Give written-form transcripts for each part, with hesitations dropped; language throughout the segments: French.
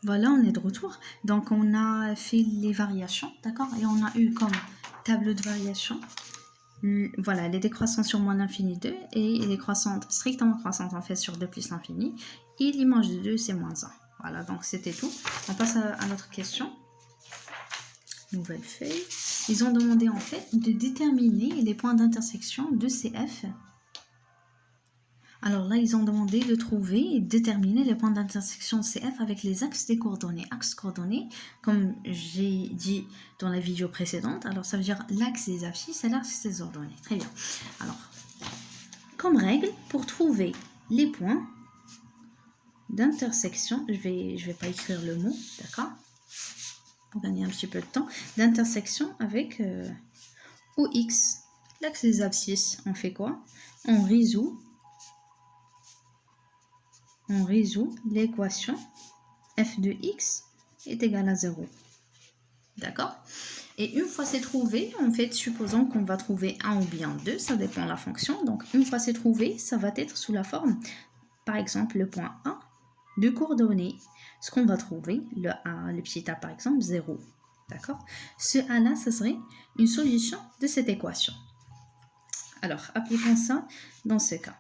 Voilà, on est de retour. Donc, on a fait les variations, d'accord? Et on a eu comme tableau de variation, voilà, les décroissantes sur moins l'infini 2 et les croissantes strictement croissantes en fait sur 2 plus l'infini. Et l'image de 2, c'est moins 1. Voilà, donc c'était tout. On passe à notre question. Nouvelle feuille. Ils ont demandé en fait de déterminer les points d'intersection de CF. Alors là, ils ont demandé de trouver et déterminer les points d'intersection CF avec les axes des coordonnées. Axes coordonnées, comme j'ai dit dans la vidéo précédente, alors ça veut dire l'axe des abscisses et l'axe des ordonnées. Très bien. Alors, comme règle, pour trouver les points d'intersection, je vais pas écrire le mot, d'accord? Pour gagner un petit peu de temps, d'intersection avec OX, l'axe des abscisses. On fait quoi? On résout l'équation f de x est égal à 0. D'accord? Et une fois c'est trouvé, en fait, supposons qu'on va trouver 1 ou bien 2, ça dépend de la fonction. Donc, une fois c'est trouvé, ça va être sous la forme, par exemple, le point A de coordonnées. Ce qu'on va trouver, le A, le petit a par exemple, 0. D'accord? Ce A-là, ce serait une solution de cette équation. Alors, appliquons ça dans ce cas.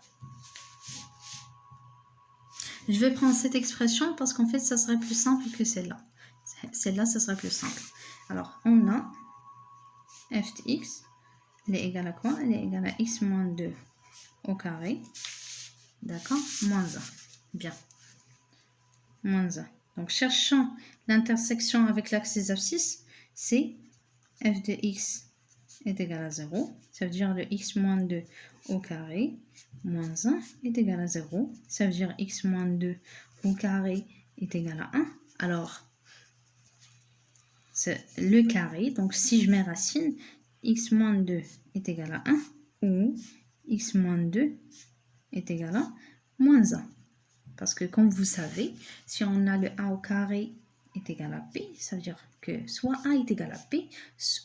Je vais prendre cette expression parce qu'en fait, ça serait plus simple que celle-là. Celle-là, ça serait plus simple. Alors, on a f de x, elle est égale à quoi? Elle est égale à x moins 2 au carré. D'accord? Moins 1. Bien. Moins 1. Donc, cherchant l'intersection avec l'axe des abscisses, c'est f de x est égal à 0. Ça veut dire le x moins 2 au carré moins 1 est égal à 0. Ça veut dire x moins 2 au carré est égal à 1. Alors, c'est le carré. Donc, si je mets racine, x moins 2 est égal à 1 ou x moins 2 est égal à moins 1. Parce que comme vous savez, si on a le a au carré est égal à b, ça veut dire que soit a est égal à b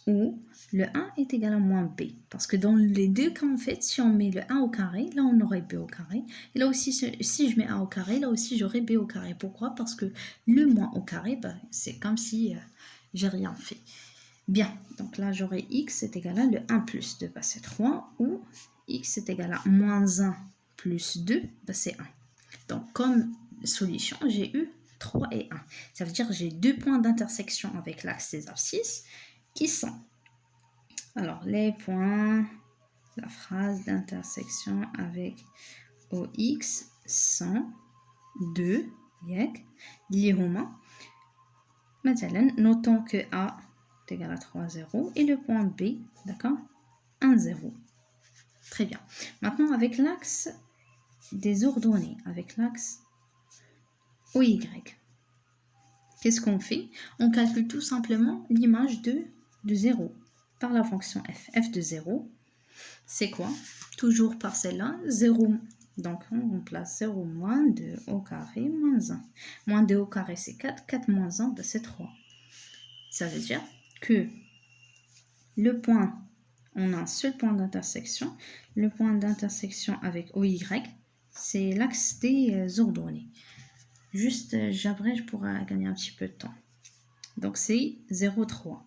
ou le 1 est égal à moins b. Parce que dans les deux cas, en fait, si on met le a au carré, là on aurait b au carré. Et là aussi, si je mets a au carré, là aussi j'aurai b au carré. Pourquoi? Parce que le moins au carré, bah, c'est comme si j'ai rien fait. Bien, donc là j'aurai x est égal à le 1 plus 2, bah, c'est 3, ou x est égal à moins 1 plus 2, bah, c'est 1. Donc, comme solution, j'ai eu 3 et 1. Ça veut dire que j'ai deux points d'intersection avec l'axe des abscisses qui sont... Alors, les points, la phrase d'intersection avec OX sont 2, اللي هما مثلا notons que A est égal à 3, 0 et le point B, d'accord, 1, 0. Très bien. Maintenant, avec l'axe des ordonnées, avec l'axe OY. Qu'est-ce qu'on fait? On calcule tout simplement l'image de 0 par la fonction f. f de 0, c'est quoi? Toujours par celle-là, 0. Donc, on remplace 0 moins 2 au carré moins 1. Moins 2 au carré, c'est 4. 4 moins 1, ben, c'est 3. Ça veut dire que le point, on a un seul point d'intersection. Le point d'intersection avec OY, c'est l'axe des ordonnées. Juste, j'abrège pour gagner un petit peu de temps. Donc, c'est 0,3.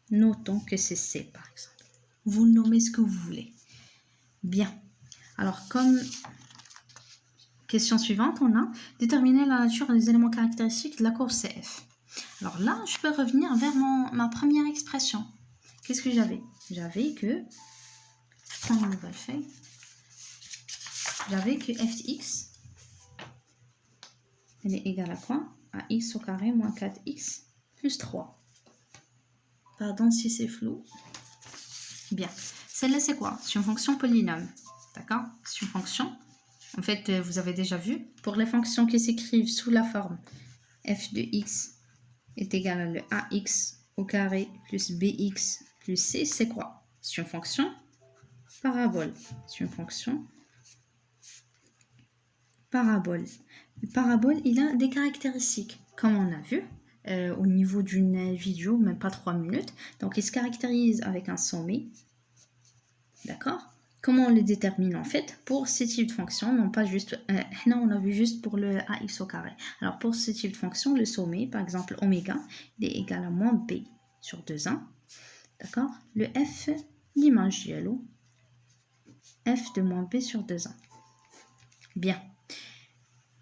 Notons que c'est C, par exemple. Vous nommez ce que vous voulez. Bien. Alors, comme question suivante, on a déterminé la nature des éléments caractéristiques de la courbe CF. Alors là, je peux revenir vers ma première expression. Qu'est-ce que j'avais? J'avais que... Je prends une nouvelle feuille. J'avais que f de x, elle est égale à quoi? À x au carré moins 4x plus 3. Pardon si c'est flou. Bien. Celle-là, c'est quoi? C'est une fonction polynôme. D'accord? C'est une fonction. En fait, vous avez déjà vu. Pour les fonctions qui s'écrivent sous la forme f de x est égal à le ax au carré plus bx plus c, c'est quoi? C'est une fonction parabole. C'est une fonction parabole. Le parabole, il a des caractéristiques, comme on a vu au niveau d'une vidéo, même pas 3 minutes. Donc, il se caractérise avec un sommet. D'accord? Comment on le détermine en fait? Pour ce type de fonction, non pas juste, là on a vu juste pour le ax au carré. Alors pour ce type de fonction, le sommet, par exemple oméga, il est égal à moins b sur 2a. D'accord? Le f, l'image dialo, f de moins b sur 2a. Bien.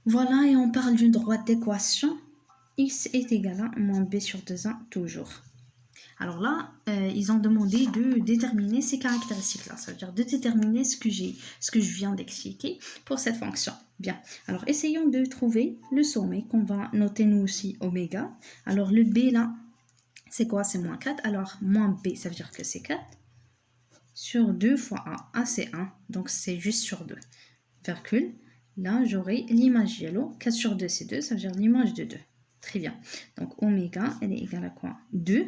Voilà, et on parle d'une droite d'équation. X est égal à moins b sur 2a toujours. Alors là, ils ont demandé de déterminer ces caractéristiques-là. Ça veut dire de déterminer ce que je viens d'expliquer pour cette fonction. Bien. Alors, essayons de trouver le sommet qu'on va noter nous aussi oméga. Alors, le b là, c'est quoi? C'est moins 4. Alors, moins b, ça veut dire que c'est 4 sur 2 fois a. A, c'est 1. Donc, c'est juste sur 2. Virgule. Là, j'aurai l'image yellow. 4 sur 2, c'est 2. Ça veut dire l'image de 2. Très bien. Donc, oméga, elle est égale à quoi? 2.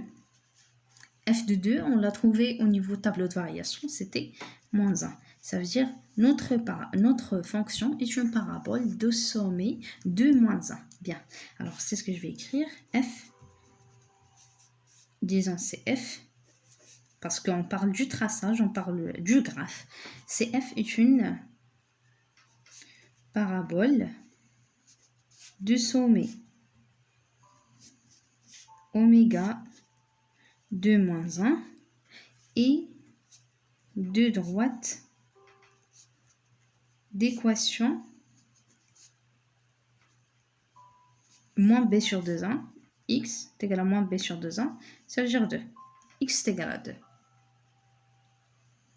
F de 2, on l'a trouvé au niveau tableau de variation, c'était moins 1. Ça veut dire notre fonction est une parabole de sommet de moins 1. Bien, alors c'est ce que je vais écrire. F, disons c'est F, parce qu'on parle du traçage, on parle du graphe. CF est une parabole de sommet oméga de moins 1 et de droite d'équation moins b sur 2a, x est égal à moins b sur 2a, ça veut dire 2. X est égal à 2.